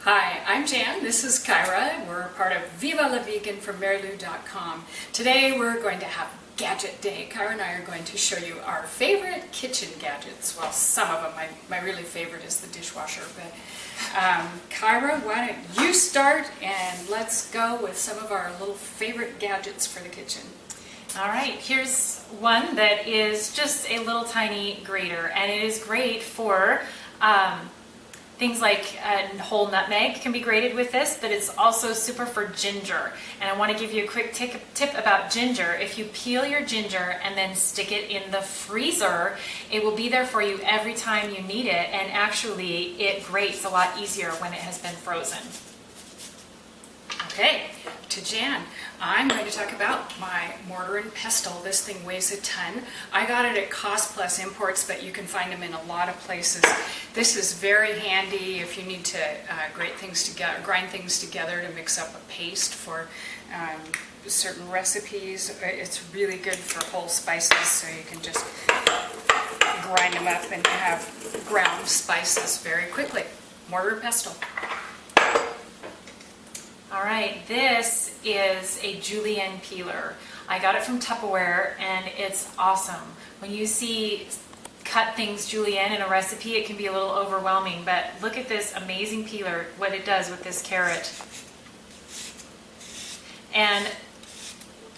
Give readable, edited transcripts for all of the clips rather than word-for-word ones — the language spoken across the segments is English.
Hi, I'm Jan. This is Kyra. We're part of Viva La Vegan from MaryLou.com. Today we're going to have Gadget Day. Kyra and I are going to show you our favorite kitchen gadgets. Well, some of them. My really favorite is the dishwasher. But Kyra, why don't you start and let's go with some of our little favorite gadgets for the kitchen. All right, here's one that is just a little tiny grater, and it is great for things like a whole nutmeg can be grated with this, but it's also super for ginger. And I want to give you a quick tip about ginger. If you peel your ginger and then stick it in the freezer, it will be there for you every time you need it, and actually it grates a lot easier when it has been frozen. Okay, to Jan. I'm going to talk about my mortar and pestle. This thing weighs a ton. I got it at Cost Plus Imports, but you can find them in a lot of places. This is very handy if you need to grind things together to mix up a paste for certain recipes. It's really good for whole spices, so you can just grind them up and have ground spices very quickly. Mortar and pestle. All right, this is a julienne peeler. I got it from Tupperware and it's awesome. When you see cut things julienne in a recipe, it can be a little overwhelming, but look at this amazing peeler, what it does with this carrot. And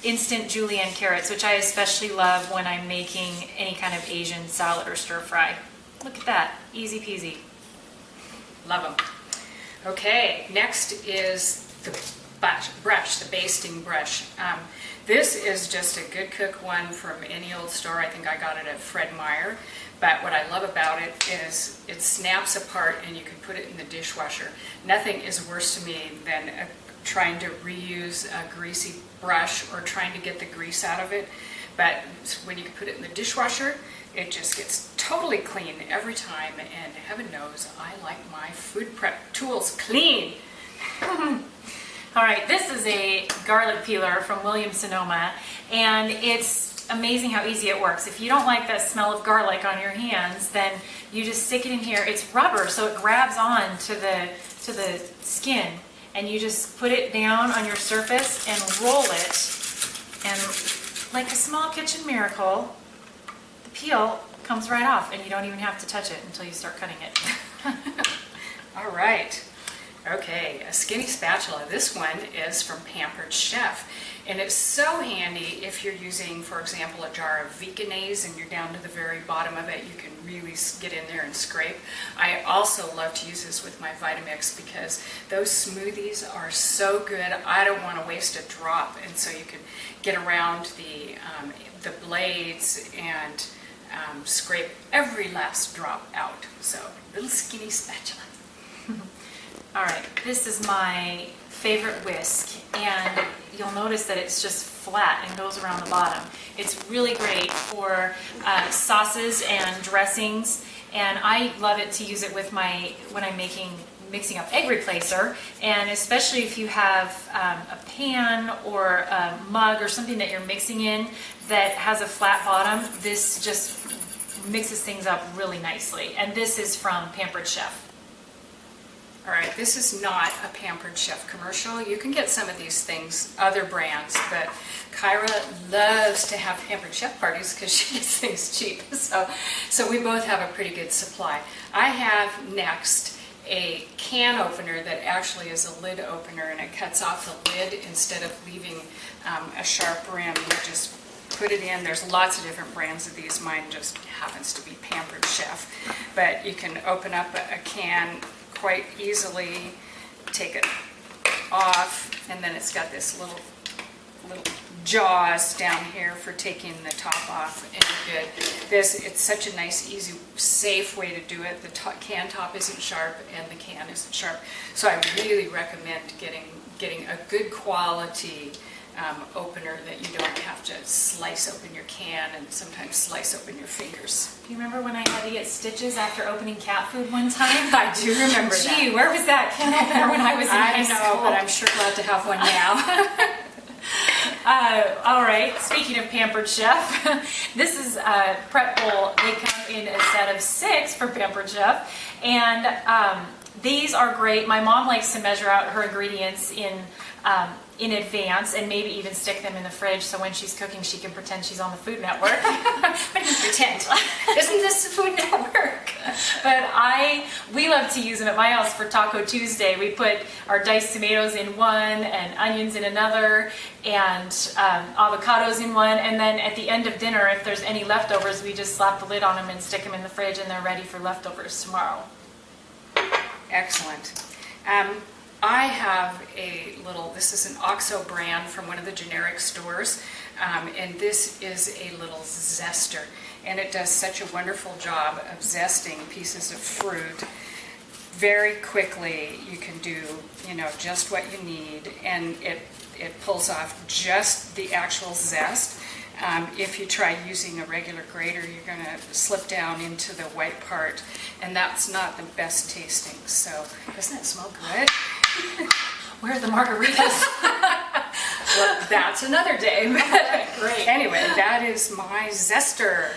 instant julienne carrots, which I especially love when I'm making any kind of Asian salad or stir fry. Look at that, easy peasy. Love them. Okay, next is the brush, the basting brush. This is just a good cook one from any old store. I think I got it at Fred Meyer. But what I love about it is it snaps apart and you can put it in the dishwasher. Nothing is worse to me than trying to reuse a greasy brush or trying to get the grease out of it. But when you can put it in the dishwasher, it just gets totally clean every time. And heaven knows I like my food prep tools clean. All right, this is a garlic peeler from Williams-Sonoma, and it's amazing how easy it works. If you don't like that smell of garlic on your hands, then you just stick it in here. It's rubber, so it grabs on to the skin, and you just put it down on your surface and roll it, and like a small kitchen miracle, the peel comes right off, and you don't even have to touch it until you start cutting it. All right. Okay, a skinny spatula. This one is from Pampered Chef, and it's so handy if you're using, for example, a jar of Vegenaise and you're down to the very bottom of it. You can really get in there and scrape. I also love to use this with my Vitamix because those smoothies are so good. I don't want to waste a drop, and so you can get around the blades and scrape every last drop out. So, little skinny spatula. All right, this is my favorite whisk, and you'll notice that it's just flat and goes around the bottom. It's really great for sauces and dressings, and I love it to use it with when I'm mixing up egg replacer, and especially if you have a pan or a mug or something that you're mixing in that has a flat bottom, this just mixes things up really nicely. And this is from Pampered Chef. All right, this is not a Pampered Chef commercial. You can get some of these things, other brands, but Kyra loves to have Pampered Chef parties because she gets things cheap. So we both have a pretty good supply. I have next a can opener that actually is a lid opener, and it cuts off the lid instead of leaving a sharp rim. You just put it in. There's lots of different brands of these. Mine just happens to be Pampered Chef. But you can open up a can quite easily, take it off, and then it's got this little jaws down here for taking the top off, and you're good. It's such a nice, easy, safe way to do it. The can top isn't sharp and the can isn't sharp, so I really recommend getting a good quality opener that you don't have to slice open your can and sometimes slice open your fingers. Do you remember when I had to get stitches after opening cat food one time? I do remember that. Gee, where was that can opener when I was in high school? I know, but I'm sure glad to have one now. All right, speaking of Pampered Chef, this is a prep bowl. They come in a set of 6 for Pampered Chef, and these are great. My mom likes to measure out her ingredients in advance and maybe even stick them in the fridge so when she's cooking she can pretend she's on the Food Network. Pretend. Isn't this the Food Network? But we love to use them at my house for Taco Tuesday. We put our diced tomatoes in one and onions in another and avocados in one, and then at the end of dinner, if there's any leftovers, we just slap the lid on them and stick them in the fridge and they're ready for leftovers tomorrow. Excellent. I have this is an OXO brand from one of the generic stores, and this is a little zester, and it does such a wonderful job of zesting pieces of fruit very quickly. You can do, just what you need, and it pulls off just the actual zest. If you try using a regular grater, you're going to slip down into the white part, and that's not the best tasting. So, doesn't it smell good? Where are the margaritas? Well, that's another day. Great. Anyway, that is my zester.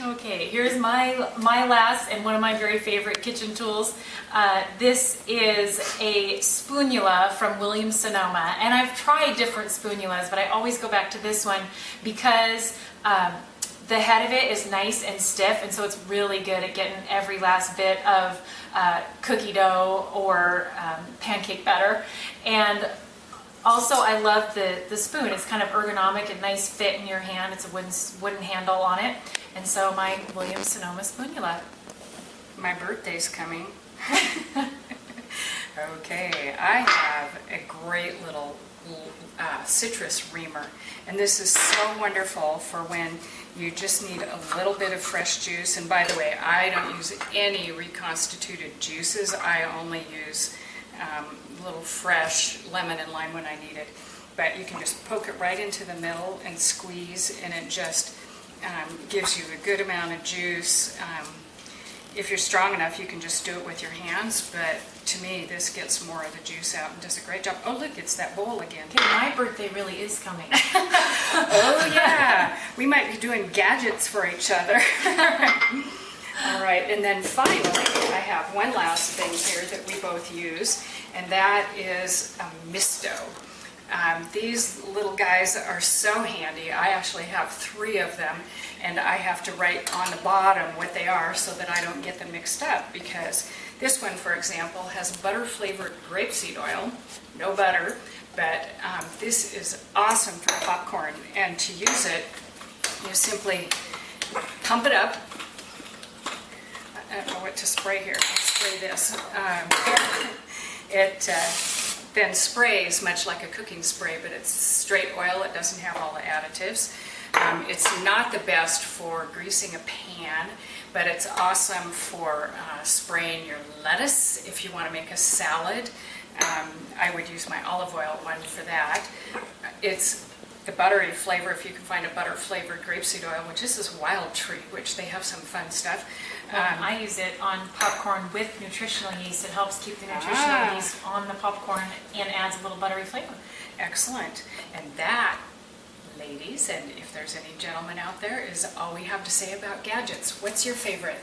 Okay, here's my last and one of my very favorite kitchen tools. This is a spatula from Williams-Sonoma, and I've tried different spatulas, but I always go back to this one because the head of it is nice and stiff, and so it's really good at getting every last bit of cookie dough or pancake batter. And also, I love the spoon. It's kind of ergonomic and nice fit in your hand. It's a wooden handle on it. And so my Williams-Sonoma spatula. My birthday's coming. Okay, I have a great little citrus reamer, and this is so wonderful for when you just need a little bit of fresh juice. And by the way, I don't use any reconstituted juices. I only use little fresh lemon and lime when I need it. But you can just poke it right into the middle and squeeze, and it just gives you a good amount of juice. If you're strong enough, you can just do it with your hands, but to me, this gets more of the juice out and does a great job. Oh, look, it's that bowl again. Okay, my birthday really is coming. Oh, yeah. We might be doing gadgets for each other. All right, and then finally, I have one last thing here that we both use, and that is a misto. These little guys are so handy. I actually have 3 of them, and I have to write on the bottom what they are so that I don't get them mixed up, because this one, for example, has butter-flavored grapeseed oil, no butter, but this is awesome for popcorn, and to use it, you simply pump it up. I don't know what to spray here. I'll spray this. It then sprays much like a cooking spray, but it's straight oil. It doesn't have all the additives. It's not the best for greasing a pan, but it's awesome for spraying your lettuce if you want to make a salad. I would use my olive oil one for that. It's the buttery flavor, if you can find a butter-flavored grapeseed oil, which is this Wild Tree, which they have some fun stuff. I use it on popcorn with nutritional yeast. It helps keep the nutritional yeast on the popcorn and adds a little buttery flavor. Excellent. And that, ladies, and if there's any gentlemen out there, is all we have to say about gadgets. What's your favorite?